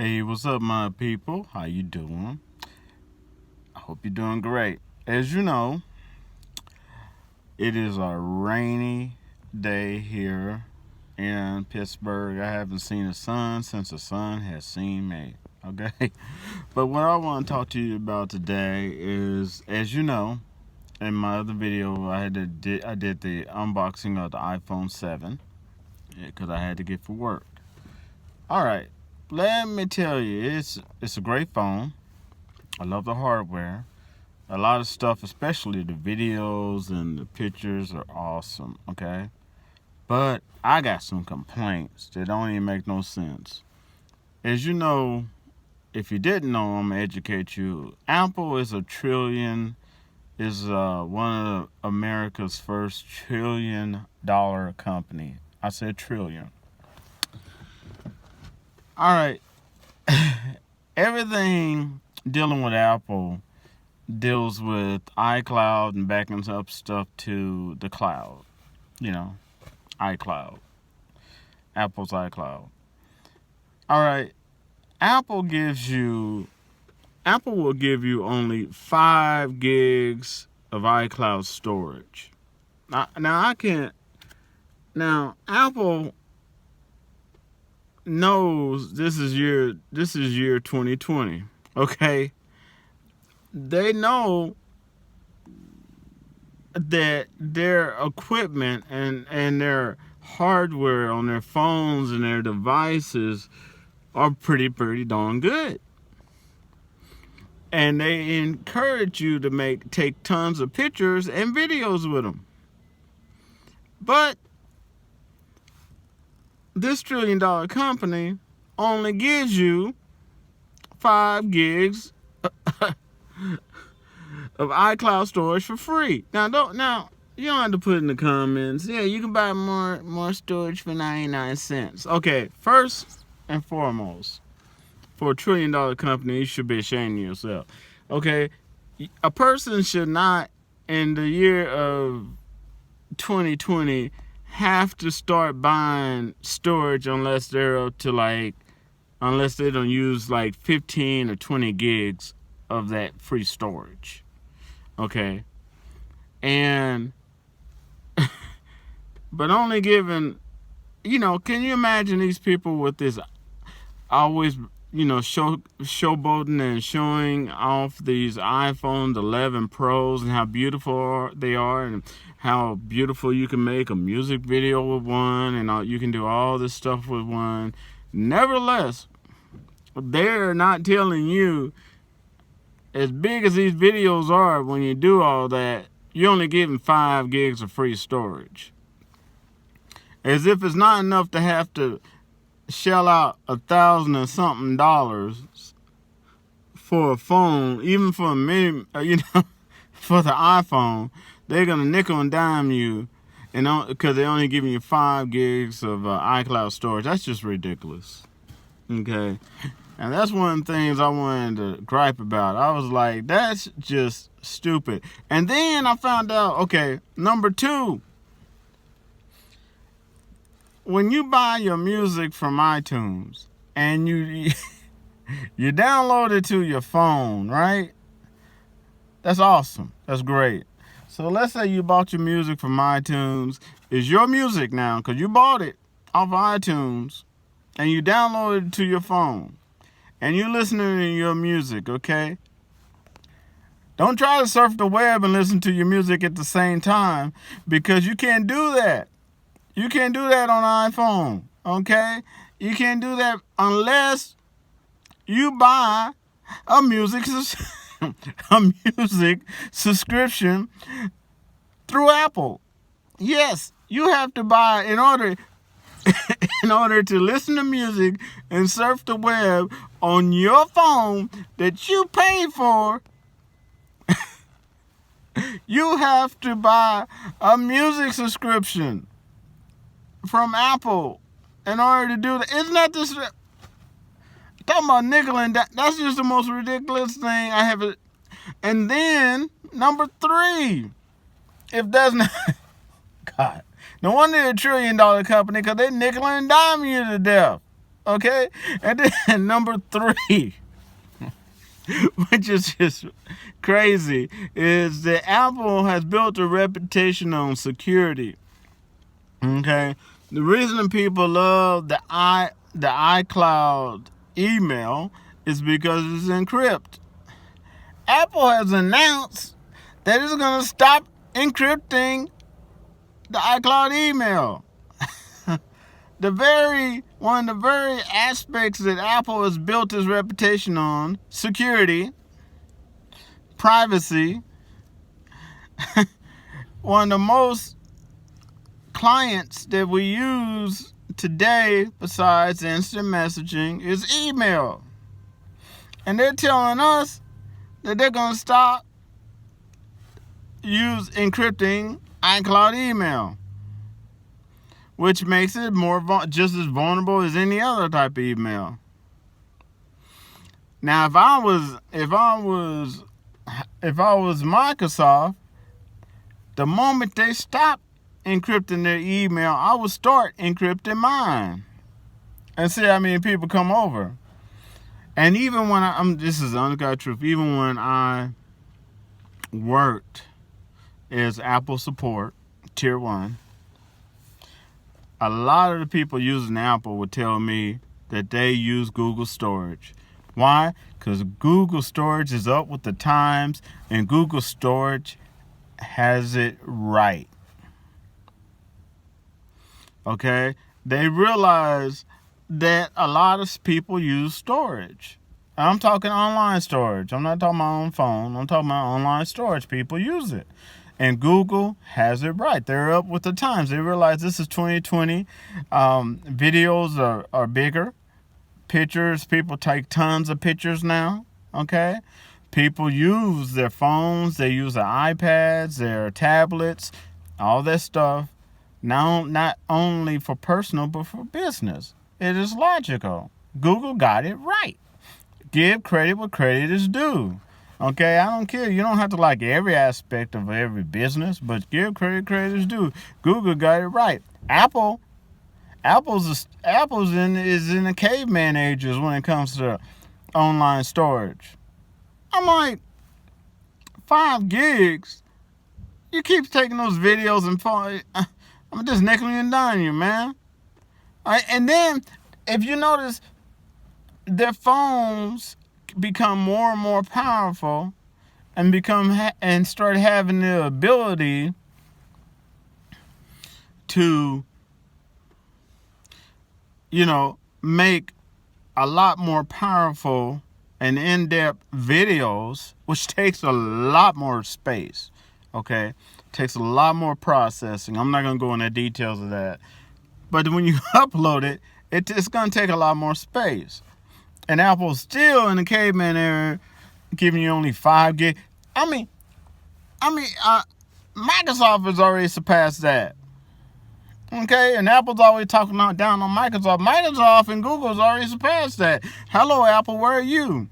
Hey, what's up, my people? How you doing? I hope you're doing great. As you know, it is a rainy day here in Pittsburgh. I haven't seen the sun since the sun has seen me. Okay, but what I want to talk to you about today is, as you know, in my other video, I did the unboxing of the iPhone 7 because I had to get for work. All right, let me tell you, it's a great phone. I love the hardware. A lot of stuff, especially the videos and the pictures, are awesome, okay? But I got some complaints that don't even make no sense. As you know, if you didn't know, I'm gonna educate you. Apple is one of America's first $1 trillion company. I said trillion. All right, everything dealing with Apple deals with iCloud and backing up stuff to the cloud. You know, iCloud. Apple's iCloud. All right. Apple will give you only 5 gigs of iCloud storage. Apple knows this is year 2020. Okay? They know that their equipment and their hardware on their phones and their devices are pretty darn good. And they encourage you to take tons of pictures and videos with them. But this $1 trillion company only gives you 5 gigs of iCloud storage for free. Now you don't have to put in the comments, yeah, you can buy more storage for 99 cents. Okay, first and foremost, for a $1 trillion company, you should be ashamed of yourself. Okay, a person should not, in the year of 2020, have to start buying storage unless they don't use like 15 or 20 gigs of that free storage. Okay, and but only given, can you imagine these people with this always, showboating and showing off these iPhone 11 Pros and how beautiful they are and how beautiful you can make a music video with one and you can do all this stuff with one. Nevertheless, they're not telling you, as big as these videos are, when you do all that, you're only getting 5 gigs of free storage. As if it's not enough to have to shell out $1,000 and something for a phone, even for for the iPhone. They're gonna nickel and dime you, because they're only giving you 5 gigs of iCloud storage. That's just ridiculous. Okay, and that's one of the things I wanted to gripe about. I was like, that's just stupid. And then I found out, okay, number 2. When you buy your music from iTunes and you download it to your phone, right? That's awesome. That's great. So let's say you bought your music from iTunes. It's your music now because you bought it off iTunes and you downloaded it to your phone and you're listening to your music, okay? Don't try to surf the web and listen to your music at the same time, because you can't do that. You can't do that on iPhone, okay? You can't do that unless you buy a music subscription through Apple. Yes, you have to buy in order to listen to music and surf the web on your phone that you paid for. You have to buy a music subscription from Apple in order to do that. Isn't that just talking about nickel and dime? That's just the most ridiculous thing I have. And then number 3, if that's not God, no wonder they're $1 trillion company, because they nickel and dime you to death. Okay? And then number 3, which is just crazy, is that Apple has built a reputation on security. Okay? The reason people love the iCloud email is because it's encrypted. Apple has announced that it's going to stop encrypting the iCloud email. One of the very aspects that Apple has built its reputation on, security, privacy, one of the most clients that we use today besides instant messaging is email. And they're telling us that they're going to stop encrypting iCloud email, which makes it just as vulnerable as any other type of email. Now, if I was Microsoft, the moment they stop encrypting their email, I would start encrypting mine and see how many people come over. And even when this is the honest truth, even when I worked as Apple support, tier 1, a lot of the people using Apple would tell me that they use Google storage. Why? Because Google storage is up with the times, and Google storage has it right. Okay? They realize that a lot of people use storage. I'm talking online storage. I'm not talking about my own phone. I'm talking about online storage. People use it. And Google has it right. They're up with the times. They realize this is 2020. Videos are bigger. Pictures, people take tons of pictures now. Okay? People use their phones. They use their iPads, their tablets, all that stuff. Now, not only for personal, but for business. It is logical. Google got it right. Give credit where credit is due. Okay, I don't care. You don't have to like every aspect of every business, but give credit is due. Google got it right. Apple's in the caveman ages when it comes to online storage. I'm like, 5 gigs. You keep taking those videos and phone. I'm just nickel and diming you, man. All right, and then if you notice, their phones become more and more powerful and start having the ability to, make a lot more powerful and in-depth videos, which takes a lot more space. Okay, takes a lot more processing. I'm not gonna go into details of that, but when you upload it, it's gonna take a lot more space. And Apple's still in the caveman era, giving you only 5 gig. Microsoft has already surpassed that. Okay, and Apple's always talking down on Microsoft. Microsoft and Google's already surpassed that. Hello, Apple, where are you?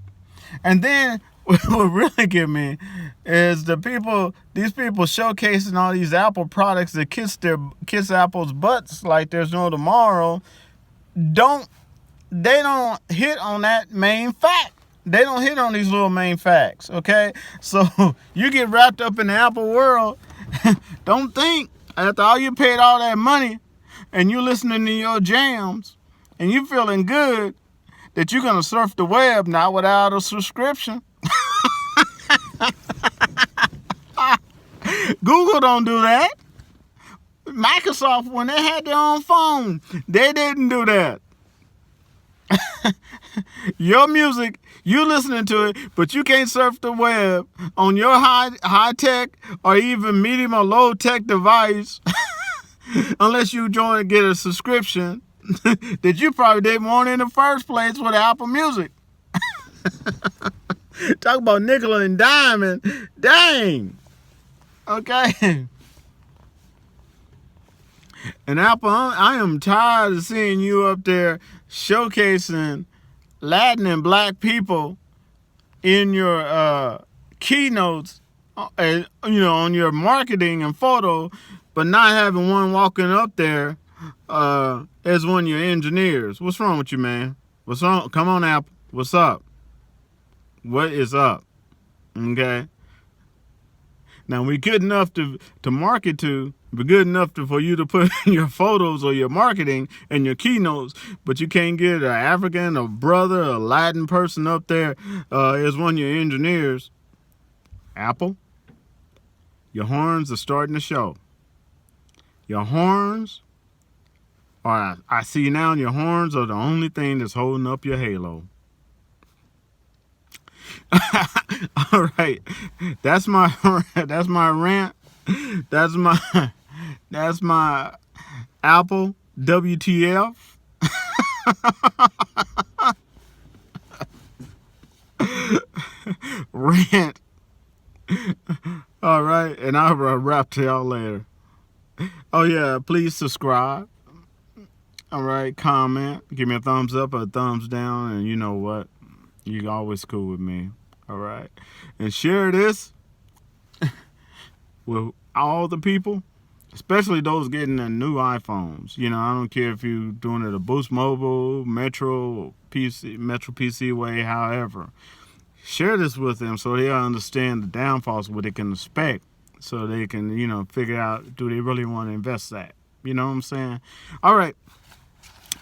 And then what really get me is these people showcasing all these Apple products that kiss Apple's butts like there's no tomorrow. They don't hit on that main fact. They don't hit on these little main facts, okay? So you get wrapped up in the Apple world. Don't think after all you paid all that money and you listening to your jams and you feeling good that you're going to surf the web not without a subscription. Google don't do that. Microsoft, when they had their own phone, they didn't do that. Your music, you listening to it, but you can't surf the web on your high tech or even medium or low tech device unless you get a subscription that you probably didn't want in the first place with Apple Music. Talk about nickel and diamond. Dang. Okay. And Apple, I am tired of seeing you up there showcasing Latin and black people in your keynotes, on your marketing and photo, but not having one walking up there as one of your engineers. What's wrong with you, man? What's wrong? Come on, Apple. What's up? What is up? Okay. Now we're good enough to market to. We're good enough for you to put in your photos or your marketing and your keynotes, but you can't get an African, a brother, a Latin person up there as one of your engineers. Apple, your horns are starting to show. Your horns are, I see now, your horns are the only thing that's holding up your halo. All right, that's my rant. That's my Apple WTF. Rant. All right, and I'll wrap to y'all later. Oh yeah, please subscribe. All right, comment, give me a thumbs up or a thumbs down, and you know what? You're always cool with me. All right, and share this with all the people, especially those getting the new iPhones. You know, I don't care if you're doing it a Boost Mobile, Metro PC way, however. Share this with them so they'll understand the downfalls, what they can expect, so they can, you know, figure out, do they really want to invest that? You know what I'm saying? All right,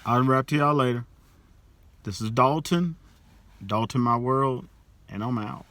I'll wrap to y'all later. This is Dalton My World, and I'm out.